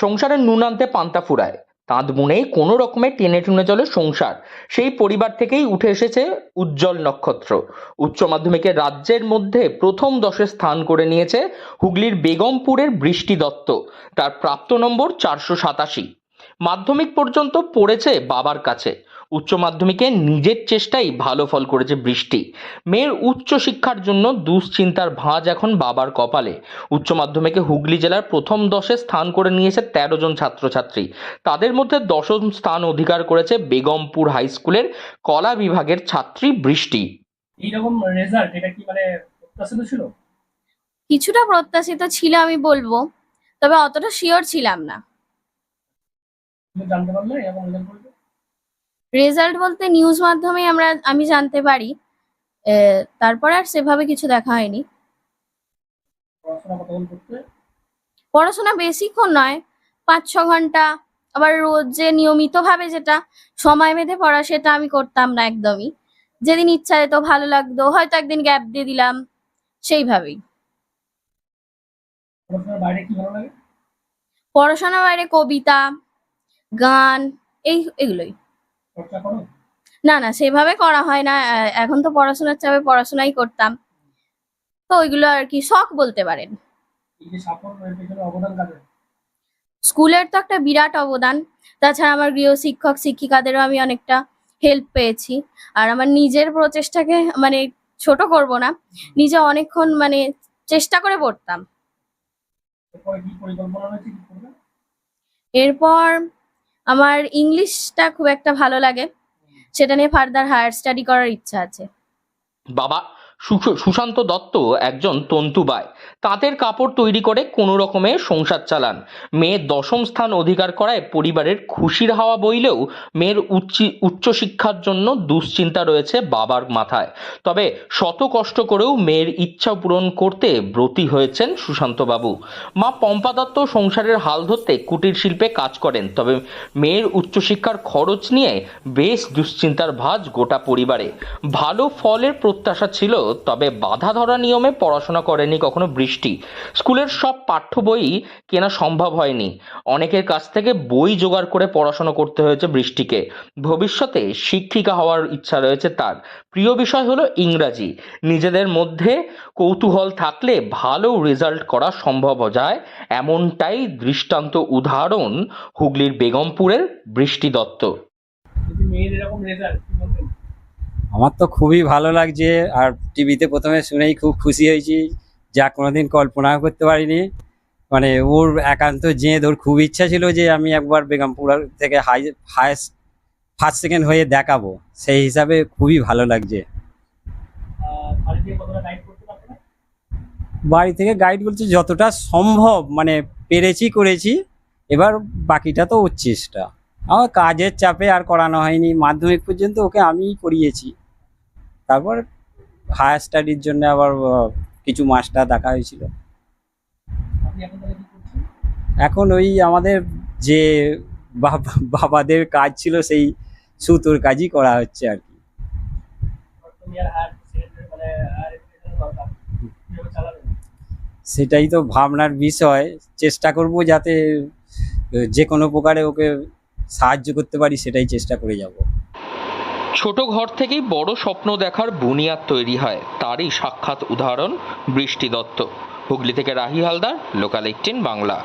সংসারের নুন আনতে পান্তা ফুরায়, তাঁত বুনেই কোনো রকমে টেনে টুনে চলে সংসার। সেই পরিবার থেকেই উঠে এসেছে উজ্জ্বল নক্ষত্র। উচ্চ মাধ্যমিকে রাজ্যের মধ্যে প্রথম 10-এ স্থান করে নিয়েছে হুগলির বেগমপুরের বৃষ্টি দত্ত। তার প্রাপ্ত নম্বর 487। মাধ্যমিক পর্যন্ত পড়েছে বাবার কাছে। উচ্চ মাধ্যমিকে নিজের চেষ্টাই ভালো ফল করেছে বৃষ্টি। মেয়ের উচ্চ শিক্ষার জন্য দুশ্চিন্তার ভাঁজ এখন বাবার কপালে। উচ্চ মাধ্যমিকে হুগলি জেলার প্রথম 10-এ স্থান করে নিয়েছে 13 জন ছাত্রছাত্রী। তাদের মধ্যে 10ম স্থান অধিকার করেছে বেগমপুর হাই স্কুলের কলা বিভাগের ছাত্রী বৃষ্টি। এইরকম রেজাল্ট এটা কি মানে প্রত্যাশিত ছিল? কিছুটা প্রত্যাশিত ছিল আমি বলবো, তবে অতটা শিওর ছিলাম না। তুমি জানতে পারলে এরকম রেজাল্ট করেছে? রেজাল্ট বলতে নিউজ মাধ্যমে আমি জানতে পারি। তারপর আর সেভাবে কিছু দেখা হয়নি। পড়াশোনা কতক্ষণ করতে? পড়াশোনা বেশিক্ষণ নয়, 5-6 ঘন্টা। আবার রোজ যে নিয়মিতভাবে যেটা সময় বেঁধে পড়া, সেটা আমি করতাম না একদমই। যেদিন ইচ্ছা যেত, ভালো লাগতো, হয়তো একদিন গ্যাপ দিয়ে দিলাম, সেইভাবেই। পড়াশোনার বাইরে কি ভালো লাগে? পড়াশোনার বাইরে কবিতা, গান, এগুলোই। চর্চা করো? না, সেভাবে করা হয় না। এখন তো পড়াশোনার চাপে পড়াশোনাই করতাম, তো ওইগুলো আর কি শখ বলতে পারেন। এই যে সাফল্য, এর পেছনে অবদান কাদের? স্কুলের তো একটা বিরাট অবদান। তাছাড়া আমার গৃহ শিক্ষক শিক্ষিকাদেরও আমি অনেকটা হেল্প পেয়েছি। আর আমার নিজের প্রচেষ্টাকে মানে ছোট করব না, নিজে অনেকক্ষণ মানে চেষ্টা করে পড়তাম। এরপরে কি পরিকল্পনা রয়েছে, কি করবে? এরপর আমার ইংলিশটা খুব একটা ভালো লাগে, সেটা নিয়ে ফার্দার হায়ার স্টাডি করার ইচ্ছা আছে। বাবা সুশান্ত দত্ত একজন তন্তুবায়। তাঁতের কাপড় তৈরি করে কোনো রকমে সংসার চালান। মেয়ে 10ম স্থান অধিকার করায় পরিবারের খুশির হাওয়া বইলেও মেয়ের উচ্চশিক্ষার জন্য দুশ্চিন্তা রয়েছে বাবার মাথায়। তবে শত কষ্ট করেও মেয়ের ইচ্ছা পূরণ করতে ব্রতী হয়েছেন সুশান্তবাবু। মা পম্পা দত্ত সংসারের হাল ধরতে কুটির শিল্পে কাজ করেন। তবে মেয়ের উচ্চশিক্ষার খরচ নিয়ে বেশ দুশ্চিন্তার ভাঁজ গোটা পরিবারে। ভালো ফলের প্রত্যাশা ছিল, তবে বাধা ধরা নিয়মে পড়াশোনা করেনি কখনো বৃষ্টি। স্কুলের সব পাঠ্য বই কেনা সম্ভব হয়নি। অনেকের কাছ থেকে বই জোগাড় করে পড়াশোনা করতে হয়েছে বৃষ্টিকে। ভবিষ্যতে শিক্ষিকা হওয়ার ইচ্ছা রয়েছে তার। প্রিয় বিষয় হলো ইংরাজি। নিজেদের মধ্যে কৌতূহল থাকলে ভালো রেজাল্ট করা সম্ভব যায়, এমনটাই দৃষ্টান্ত উদাহরণ হুগলির বেগমপুরের বৃষ্টি দত্ত। যদি মেয়ের এরকম রেজাল্ট, কি বলবেন? আমার তো খুবই ভালো লাগছে। আর টিভিতে প্রথমে শুনেই খুব খুশি হয়েছি, যা কোনোদিন কল্পনাও করতে পারিনি। মানে ওর একান্ত জেদ, ওর খুব ইচ্ছা ছিল যে আমি একবার বেগমপুর থেকে হায়েস্ট ফার্স্ট সেকেন্ড হয়ে দেখাবো। সেই হিসাবে খুবই ভালো লাগছে। বাড়ি থেকে কতটা গাইড করতে পারবে না? বাড়ি থেকে গাইড বলছে যতটা সম্ভব, মানে পেরেছি করেছি। এবার বাকিটা তো ওর চেষ্টা। আমার কাজের চাপে আর করানো হয়নি। মাধ্যমিক পর্যন্ত ওকে আমিই করিয়েছি। তারপর হায়ার স্টাডির জন্য আবার কিছু মাস্টার দেখা হয়েছিল। আপনি এখন তাহলে কি করছেন? এখন ওই আমাদের যে বাবাদের কাজ ছিল, সেই সুতোর কাজই করা হচ্ছে আর কি। তুমি আর হায়ার সেকেন্ডারি মানে হায়ার এডুকেশন দরকার, কিভাবে চালাবেন? সেটাই তো ভাবনার বিষয়। চেষ্টা করব যাতে যে কোনো প্রকারে ওকে সাহায্য করতে পারি, সেটাই চেষ্টা করে যাব। ছোট ঘর থেকেই বড় স্বপ্ন দেখার বুনিয়াদ তৈরি হয়, তারই সাক্ষাৎ উদাহরণ বৃষ্টি দত্ত। হুগলি থেকে রাহি হালদার, লোকাল 18 বাংলা।